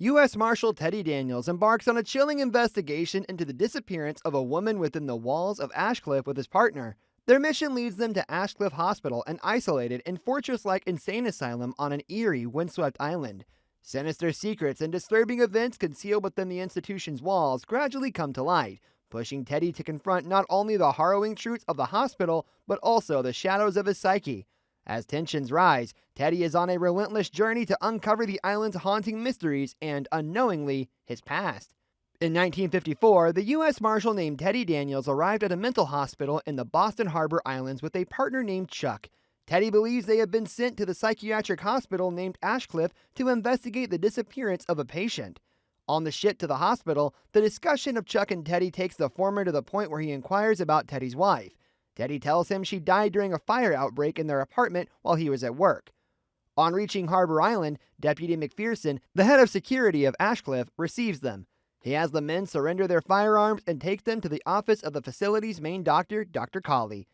U.S. Marshal Teddy Daniels embarks on a chilling investigation into the disappearance of a woman within the walls of Ashecliffe with his partner. Their mission leads them to Ashecliffe Hospital, an isolated and fortress-like insane asylum on an eerie, windswept island. Sinister secrets and disturbing events concealed within the institution's walls gradually come to light, pushing Teddy to confront not only the harrowing truths of the hospital, but also the shadows of his psyche. As tensions rise, Teddy is on a relentless journey to uncover the island's haunting mysteries and, unknowingly, his past. In 1954, the U.S. Marshal named Teddy Daniels arrived at a mental hospital in the Boston Harbor Islands with a partner named Chuck. Teddy believes they have been sent to the psychiatric hospital named Ashecliffe to investigate the disappearance of a patient. On the ship to the hospital, the discussion of Chuck and Teddy takes the former to the point where he inquires about Teddy's wife. Teddy tells him she died during a fire outbreak in their apartment while he was at work. On reaching Harbor Island, Deputy McPherson, the head of security of Ashecliffe, receives them. He has the men surrender their firearms and takes them to the office of the facility's main doctor, Dr. Colley.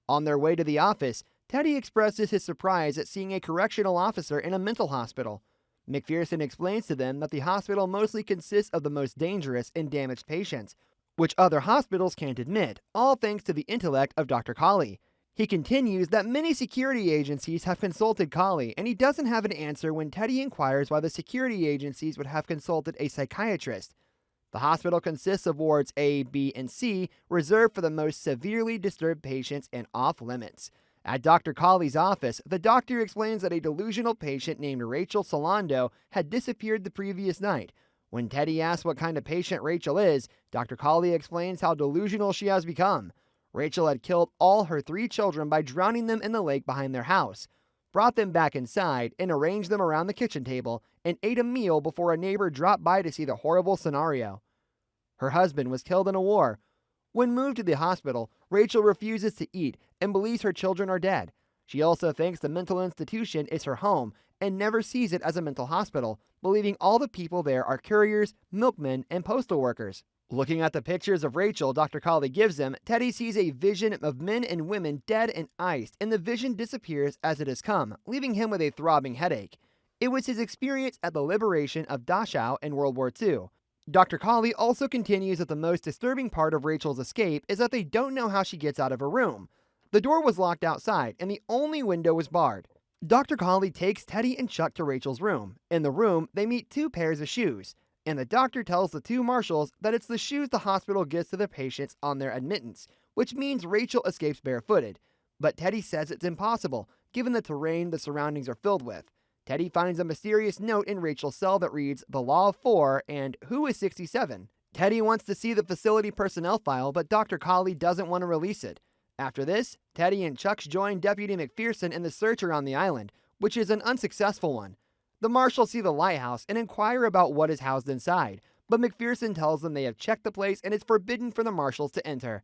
On their way to the office, Teddy expresses his surprise at seeing a correctional officer in a mental hospital. McPherson explains to them that the hospital mostly consists of the most dangerous and damaged patients, which other hospitals can't admit, all thanks to the intellect of Dr. Colley. He continues that many security agencies have consulted Colley, and he doesn't have an answer when Teddy inquires why the security agencies would have consulted a psychiatrist. The hospital consists of wards A, B, and C, reserved for the most severely disturbed patients and off-limits. At Dr. Colley's office, the doctor explains that a delusional patient named Rachel Solando had disappeared the previous night. When Teddy asks what kind of patient Rachel is, Dr. Colley explains how delusional she has become. Rachel had killed all her 3 children by drowning them in the lake behind their house, brought them back inside, and arranged them around the kitchen table, and ate a meal before a neighbor dropped by to see the horrible scenario. Her husband was killed in a war. When moved to the hospital, Rachel refuses to eat and believes her children are dead. She also thinks the mental institution is her home and never sees it as a mental hospital, believing all the people there are couriers, milkmen, and postal workers. Looking at the pictures of Rachel Dr. Colley gives him, Teddy sees a vision of men and women dead and iced, and the vision disappears as it has come, leaving him with a throbbing headache. It was his experience at the liberation of Dachau in World War II. Dr. Colley also continues that the most disturbing part of Rachel's escape is that they don't know how she gets out of her room. The door was locked outside, and the only window was barred. Dr. Colley takes Teddy and Chuck to Rachel's room. In the room, they meet 2 pairs of shoes, and the doctor tells the 2 marshals that it's the shoes the hospital gives to their patients on their admittance, which means Rachel escapes barefooted. But Teddy says it's impossible, given the terrain the surroundings are filled with. Teddy finds a mysterious note in Rachel's cell that reads, "The Law of 4" and "Who is 67?" Teddy wants to see the facility personnel file, but Dr. Colley doesn't want to release it. After this, Teddy and Chuck join Deputy McPherson in the search around the island, which is an unsuccessful one. The marshals see the lighthouse and inquire about what is housed inside, but McPherson tells them they have checked the place and it's forbidden for the marshals to enter.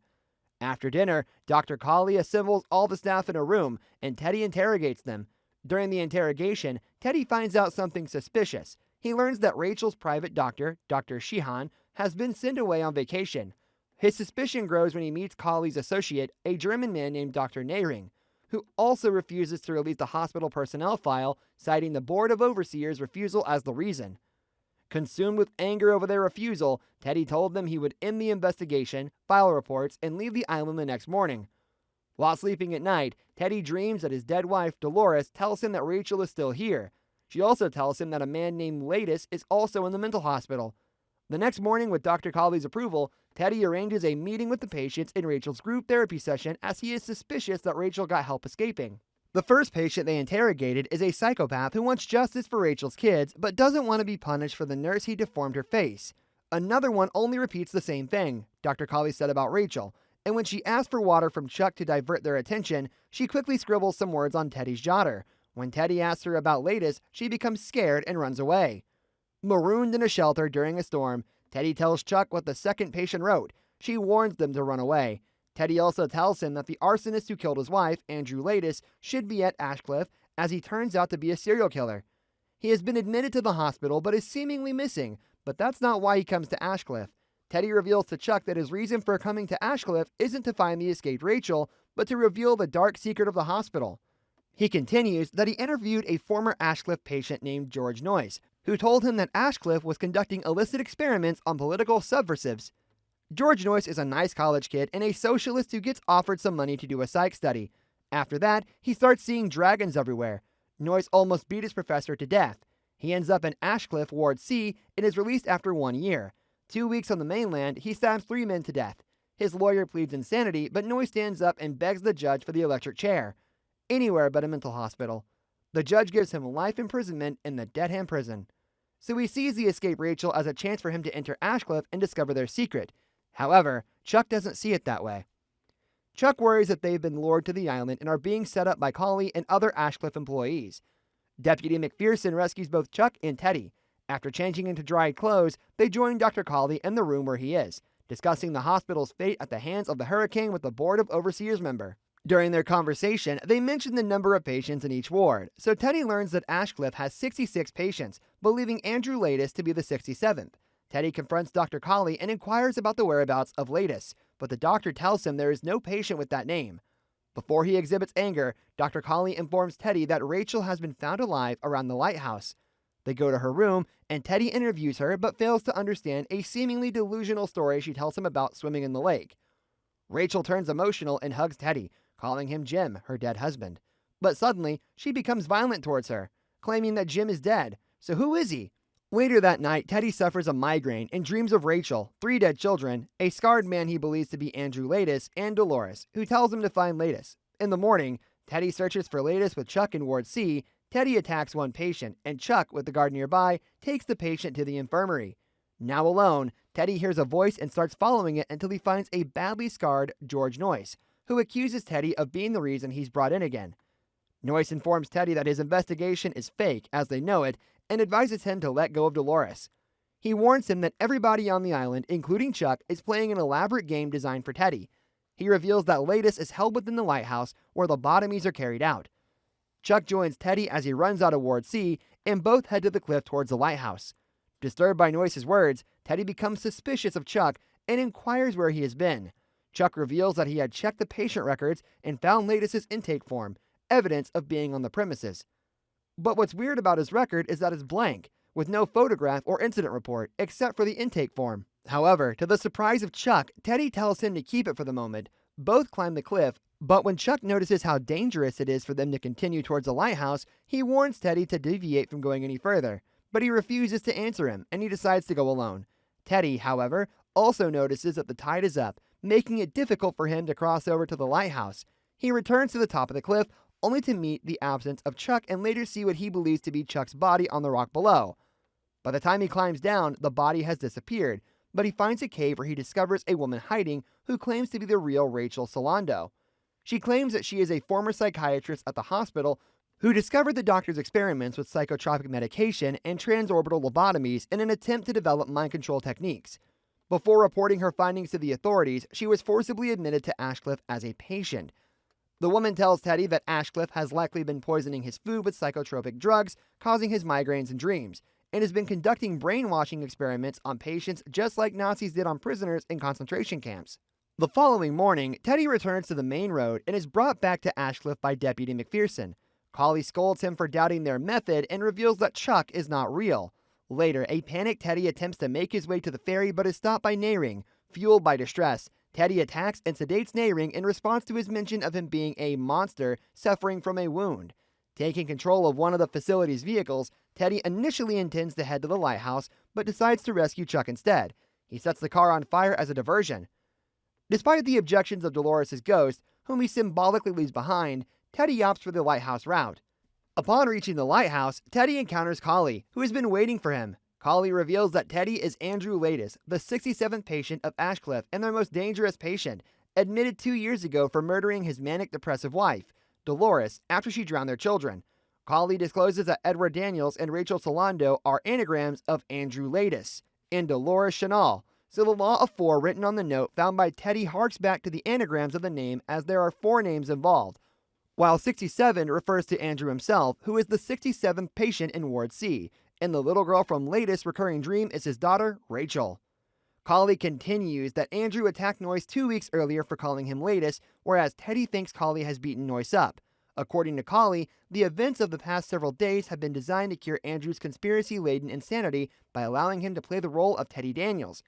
After dinner, Dr. Colley assembles all the staff in a room, and Teddy interrogates them. During the interrogation, Teddy finds out something suspicious. He learns that Rachel's private doctor, Dr. Sheehan, has been sent away on vacation. His suspicion grows when he meets Colley's associate, a German man named Dr. Nehring, who also refuses to release the hospital personnel file, citing the Board of Overseers' refusal as the reason. Consumed with anger over their refusal, Teddy told them he would end the investigation, file reports, and leave the island the next morning. While sleeping at night, Teddy dreams that his dead wife, Dolores, tells him that Rachel is still here. She also tells him that a man named Ladis is also in the mental hospital. The next morning, with Dr. Colley's approval, Teddy arranges a meeting with the patients in Rachel's group therapy session as he is suspicious that Rachel got help escaping. The first patient they interrogated is a psychopath who wants justice for Rachel's kids, but doesn't want to be punished for the nurse he deformed her face. Another one only repeats the same thing Dr. Colley said about Rachel, and when she asks for water from Chuck to divert their attention, she quickly scribbles some words on Teddy's jotter. When Teddy asks her about Ladis, she becomes scared and runs away. Marooned in a shelter during a storm, Teddy tells Chuck what the second patient wrote. She warns them to run away. Teddy also tells him that the arsonist who killed his wife, Andrew Ladis, should be at Ashecliffe, as he turns out to be a serial killer. He has been admitted to the hospital but is seemingly missing, but that's not why he comes to Ashecliffe. Teddy reveals to Chuck that his reason for coming to Ashecliffe isn't to find the escaped Rachel, but to reveal the dark secret of the hospital. He continues that he interviewed a former Ashecliffe patient named George Noyce, who told him that Ashecliffe was conducting illicit experiments on political subversives. George Noyce is a nice college kid and a socialist who gets offered some money to do a psych study. After that, he starts seeing dragons everywhere. Noyce almost beat his professor to death. He ends up in Ashecliffe, Ward C, and is released after 1 year. 2 weeks on the mainland, he stabs 3 men to death. His lawyer pleads insanity, but Noyce stands up and begs the judge for the electric chair. Anywhere but a mental hospital. The judge gives him life imprisonment in the Dedham prison. So he sees the escaped Rachel as a chance for him to enter Ashecliffe and discover their secret. However, Chuck doesn't see it that way. Chuck worries that they've been lured to the island and are being set up by Colley and other Ashecliffe employees. Deputy McPherson rescues both Chuck and Teddy. After changing into dried clothes, they join Dr. Colley in the room where he is, discussing the hospital's fate at the hands of the hurricane with the Board of Overseers member. During their conversation, they mention the number of patients in each ward, so Teddy learns that Ashecliffe has 66 patients, believing Andrew Ladis to be the 67th. Teddy confronts Dr. Colley and inquires about the whereabouts of Ladis, but the doctor tells him there is no patient with that name. Before he exhibits anger, Dr. Colley informs Teddy that Rachel has been found alive around the lighthouse. They go to her room, and Teddy interviews her but fails to understand a seemingly delusional story she tells him about swimming in the lake. Rachel turns emotional and hugs Teddy, calling him Jim, her dead husband. But suddenly, she becomes violent towards her, claiming that Jim is dead. So who is he? Later that night, Teddy suffers a migraine and dreams of Rachel, 3 dead children, a scarred man he believes to be Andrew Ladis, and Dolores, who tells him to find Ladis. In the morning, Teddy searches for Ladis with Chuck in Ward C. Teddy attacks one patient, and Chuck, with the guard nearby, takes the patient to the infirmary. Now alone, Teddy hears a voice and starts following it until he finds a badly scarred George Noyce, who accuses Teddy of being the reason he's brought in again. Noyce informs Teddy that his investigation is fake, as they know it, and advises him to let go of Dolores. He warns him that everybody on the island, including Chuck, is playing an elaborate game designed for Teddy. He reveals that Ladis is held within the lighthouse, where lobotomies are carried out. Chuck joins Teddy as he runs out of Ward C, and both head to the cliff towards the lighthouse. Disturbed by Noyce's words, Teddy becomes suspicious of Chuck and inquires where he has been. Chuck reveals that he had checked the patient records and found Ladis's intake form, evidence of being on the premises. But what's weird about his record is that it's blank, with no photograph or incident report, except for the intake form. However, to the surprise of Chuck, Teddy tells him to keep it for the moment. Both climb the cliff, but when Chuck notices how dangerous it is for them to continue towards the lighthouse, he warns Teddy to deviate from going any further. But he refuses to answer him, and he decides to go alone. Teddy, however, also notices that the tide is up, making it difficult for him to cross over to the lighthouse. He returns to the top of the cliff, only to meet the absence of Chuck and later see what he believes to be Chuck's body on the rock below. By the time he climbs down, the body has disappeared, but he finds a cave where he discovers a woman hiding who claims to be the real Rachel Solando. She claims that she is a former psychiatrist at the hospital who discovered the doctor's experiments with psychotropic medication and transorbital lobotomies in an attempt to develop mind control techniques. Before reporting her findings to the authorities, she was forcibly admitted to Ashecliffe as a patient. The woman tells Teddy that Ashecliffe has likely been poisoning his food with psychotropic drugs, causing his migraines and dreams, and has been conducting brainwashing experiments on patients just like Nazis did on prisoners in concentration camps. The following morning, Teddy returns to the main road and is brought back to Ashecliffe by Deputy McPherson. Colley scolds him for doubting their method and reveals that Chuck is not real. Later, a panicked Teddy attempts to make his way to the ferry but is stopped by Nayring. Fueled by distress, Teddy attacks and sedates Nayring in response to his mention of him being a monster suffering from a wound. Taking control of one of the facility's vehicles, Teddy initially intends to head to the lighthouse, but decides to rescue Chuck instead. He sets the car on fire as a diversion. Despite the objections of Dolores' ghost, whom he symbolically leaves behind, Teddy opts for the lighthouse route. Upon reaching the lighthouse, Teddy encounters Colley, who has been waiting for him. Colley reveals that Teddy is Andrew Ladis, the 67th patient of Ashecliffe and their most dangerous patient, admitted 2 years ago for murdering his manic-depressive wife, Dolores, after she drowned their children. Colley discloses that Edward Daniels and Rachel Solando are anagrams of Andrew Ladis and Dolores Chanel, so the law of 4 written on the note found by Teddy harks back to the anagrams of the name, as there are 4 names involved, while 67 refers to Andrew himself, who is the 67th patient in Ward C, and the little girl from Ladis' recurring dream is his daughter, Rachel. Colley continues that Andrew attacked Noyce 2 weeks earlier for calling him Ladis, whereas Teddy thinks Colley has beaten Noyce up. According to Colley, the events of the past several days have been designed to cure Andrew's conspiracy-laden insanity by allowing him to play the role of Teddy Daniels.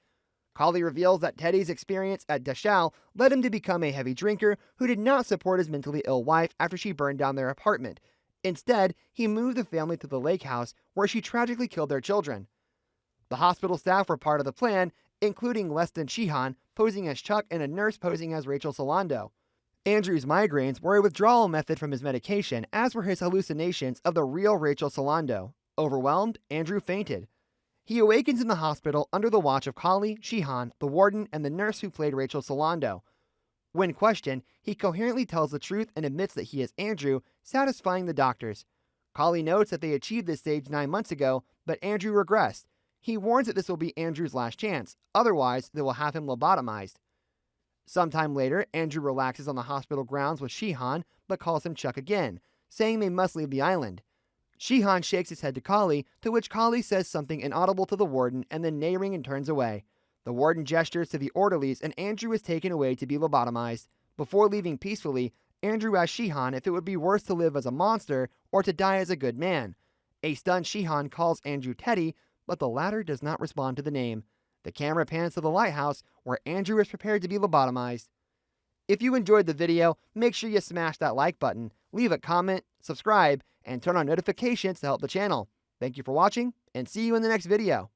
Colley reveals that Teddy's experience at Dachau led him to become a heavy drinker who did not support his mentally ill wife after she burned down their apartment. Instead, he moved the family to the lake house where she tragically killed their children. The hospital staff were part of the plan, including Leston Sheehan posing as Chuck and a nurse posing as Rachel Solando. Andrew's migraines were a withdrawal method from his medication, as were his hallucinations of the real Rachel Solando. Overwhelmed, Andrew fainted. He awakens in the hospital under the watch of Colley, Sheehan, the warden, and the nurse who played Rachel Solando. When questioned, he coherently tells the truth and admits that he is Andrew, satisfying the doctors. Colley notes that they achieved this stage 9 months ago, but Andrew regressed. He warns that this will be Andrew's last chance, otherwise they will have him lobotomized. Sometime later, Andrew relaxes on the hospital grounds with Sheehan, but calls him Chuck again, saying they must leave the island. Sheehan shakes his head to Colley, to which Colley says something inaudible to the warden and then neighing and turns away. The warden gestures to the orderlies and Andrew is taken away to be lobotomized. Before leaving peacefully, Andrew asks Sheehan if it would be worse to live as a monster or to die as a good man. A stunned Sheehan calls Andrew Teddy, but the latter does not respond to the name. The camera pans to the lighthouse, where Andrew is prepared to be lobotomized. If you enjoyed the video, make sure you smash that like button, leave a comment, subscribe, and turn on notifications to help the channel. Thank you for watching, and see you in the next video.